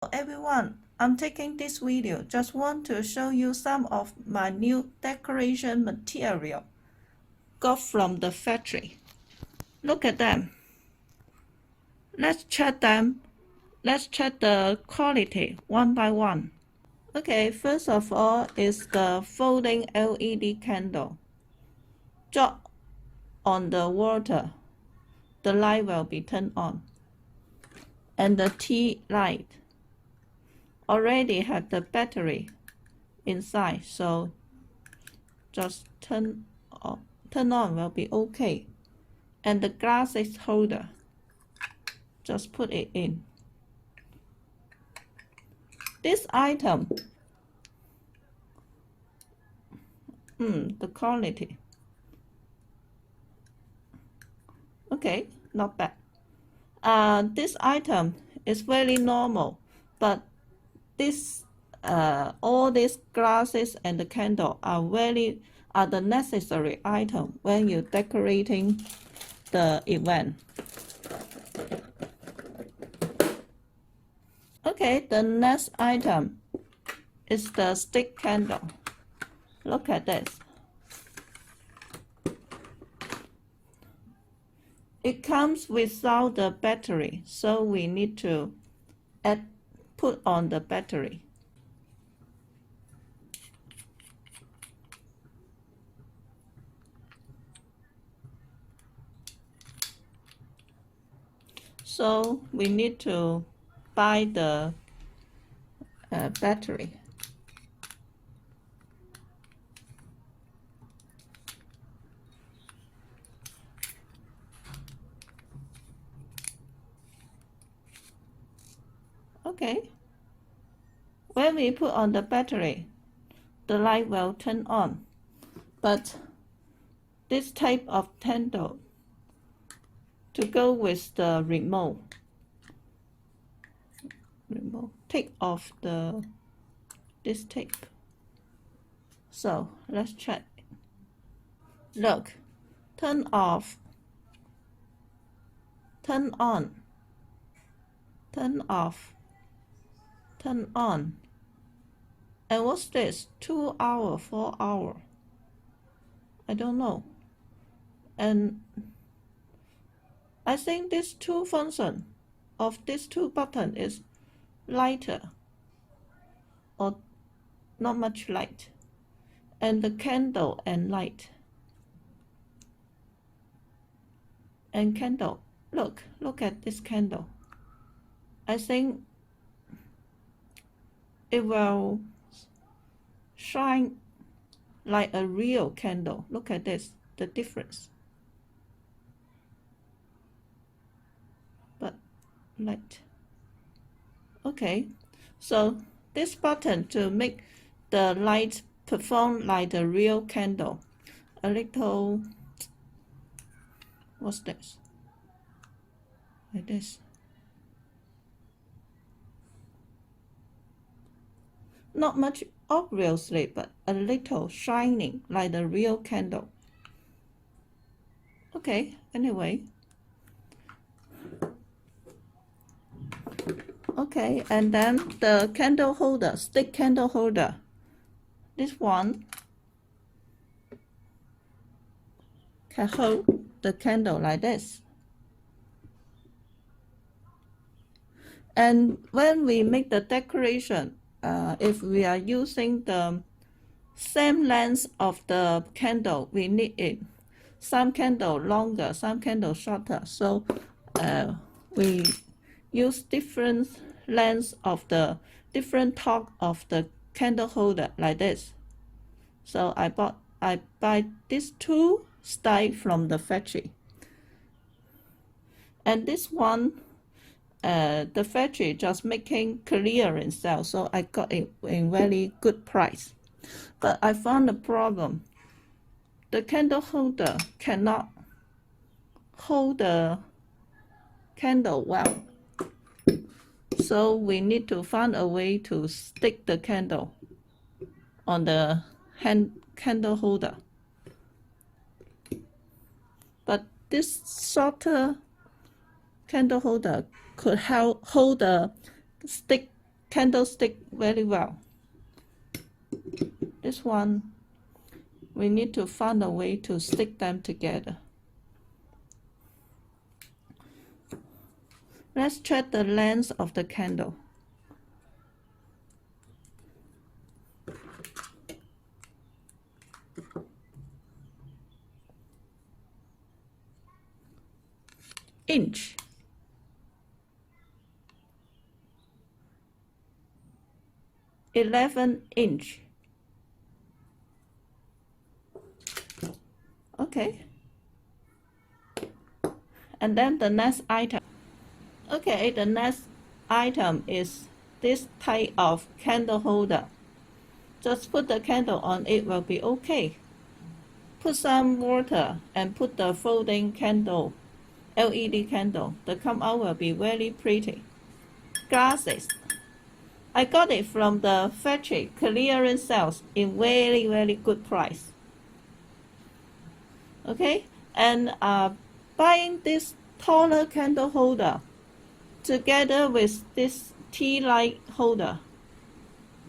Everyone, I'm taking this video just want to show you some of my new decoration material got from the factory. Look at them. Let's check them. Let's check the quality one by one. Okay, first of all is the folding LED candle. Drop on the water, the light will be turned on. And the tea light already have the battery inside, so just turn on will be okay. And the glasses holder, just put it in. This item, the quality, okay, not bad. This item is very normal, but this all these glasses and the candle are the necessary item when you're decorating the event. Okay, the next item is the stick candle. Look at this. It comes without the battery, so we need to put on the battery. So we need to buy the battery. Okay. When we put on the battery, the light will turn on. But this type of candle to go with the remote, take off this tape. So let's check. Look, turn off, turn on, turn off, turn on. And what's this? 2 hour, 4 hour? I don't know. And I think this two function of these two button is lighter or not much light. And the candle and light. And candle. Look at this candle. I think it will shine like a real candle. Look at this, the difference. But light. Okay, so this button to make the light perform like the real candle. A little, what's this? Like this. Not much obviously, but a little shining like the real candle. Okay, anyway. Okay, and then the candle holder, stick candle holder. This one can hold the candle like this. And when we make the decoration, if we are using the same length of the candle, we need it. Some candle longer, some candle shorter. So we use different lengths of the different top of the candle holder like this. So I buy these two style from the factory. And this one, the factory just making clearance sale, so I got it in very good price. But I found a problem. The candle holder cannot hold the candle well. So we need to find a way to stick the candle on the candle holder. But this shorter candle holder could hold the stick candlestick very well. This one, we need to find a way to stick them together. Let's check the length of the candle. Inch. $11". Okay. And then the next item. Okay, the next item is this type of candle holder. Just put the candle on it will be okay. Put some water and put the folding candle, LED candle. The come out will be very pretty. Glasses. I got it from the factory clearance sales in very good price. Okay, and buying this taller candle holder together with this tea light holder.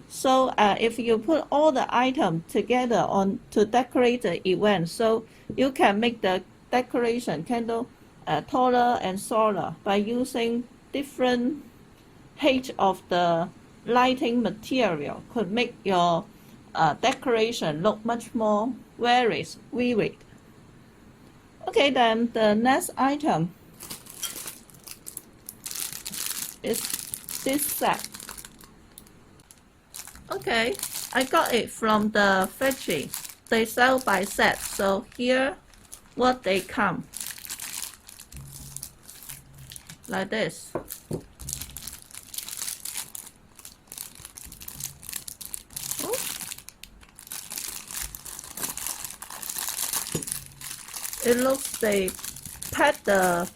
So if you put all the items together on to decorate the event, so you can make the decoration candle taller and shorter by using different height of the lighting material. Could make your decoration look much more very vivid. Okay, then the next item is this set. Okay, I got it from the factory. They sell by set, so here what they come. Like this. Oh. It looks they pack the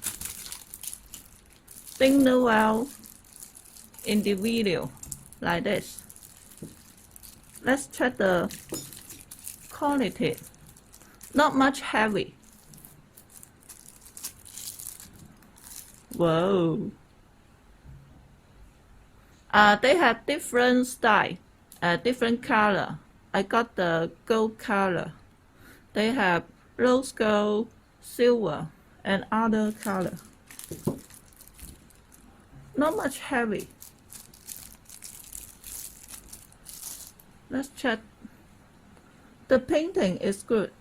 signal well in the video like this. Let's check the quality. Not much heavy. Whoa. They have different style, different color. I got the gold color. They have rose gold, silver, and other color. Not much heavy. Let's check. The painting is good.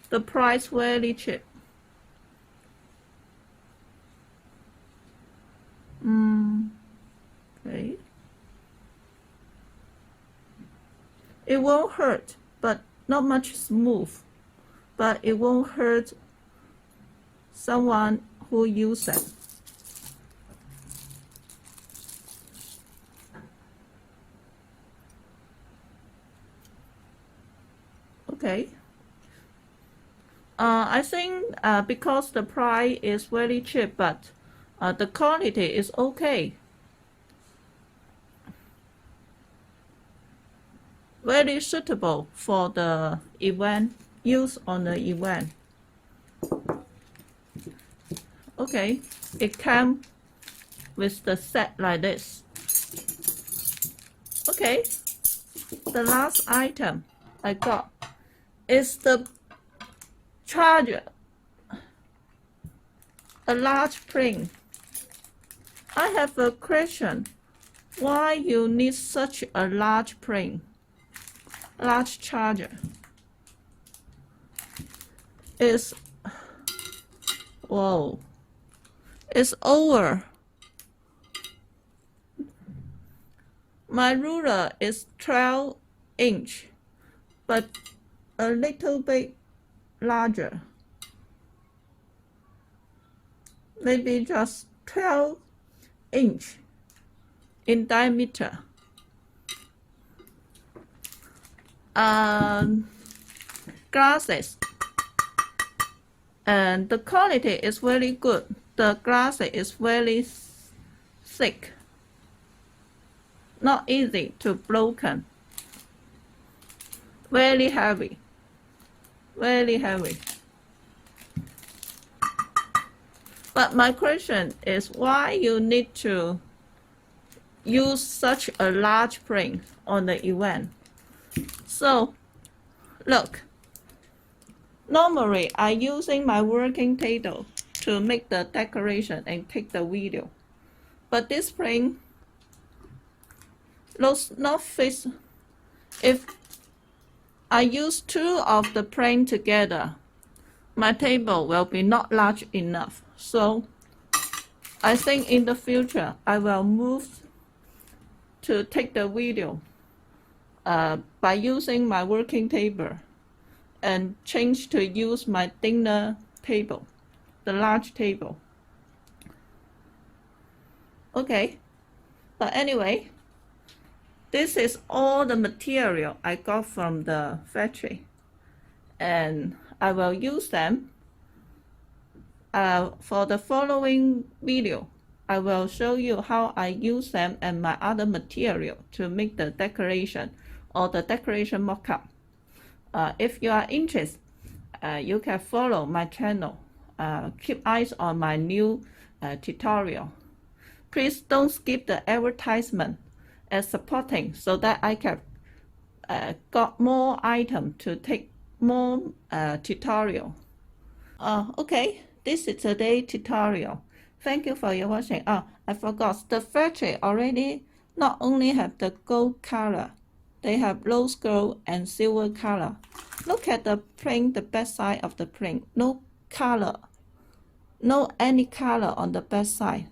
The price very cheap. Okay. It won't hurt, but not much smooth. But it won't hurt someone who uses it. Okay. I think because the price is very cheap, but the quality is okay. Very suitable for the event, use on the event. Okay, it comes with the set like this. Okay, the last item I got is the charger, a large print. I have a question. Why you need such a large print? Large charger is, whoa, it's over. My ruler is 12 inch, but a little bit larger. Maybe just 12 inch in diameter. Glasses, and the quality is very good. The glass is very thick, not easy to broken. Very heavy, very heavy. But my question is why you need to use such a large print on the event. So look, normally I'm using my working table to make the decoration and take the video. But this print looks not fit. If I use two of the print together, my table will be not large enough. So I think in the future I will move to take the video by using my working table and change to use my dinner table, the large table. Okay, but anyway, this is all the material I got from the factory, and I will use them. For the following video, I will show you how I use them and my other material to make the decoration or the decoration mock-up. If you are interested, you can follow my channel. Keep eyes on my new tutorial. Please don't skip the advertisement and supporting so that I can got more items to take more tutorial. Okay, this is today's tutorial. Thank you for your watching. I forgot, the factory already not only have the gold color, they have rose gold and silver color. Look at the print, the back side of the print. No color, no any color on the back side.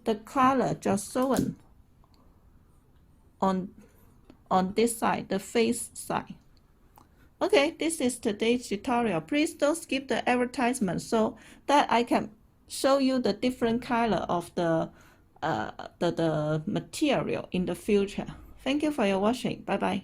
The color just shown on this side, the face side. Okay, this is today's tutorial. Please don't skip the advertisement so that I can show you the different color of the material in the future. Thank you for your watching. Bye bye.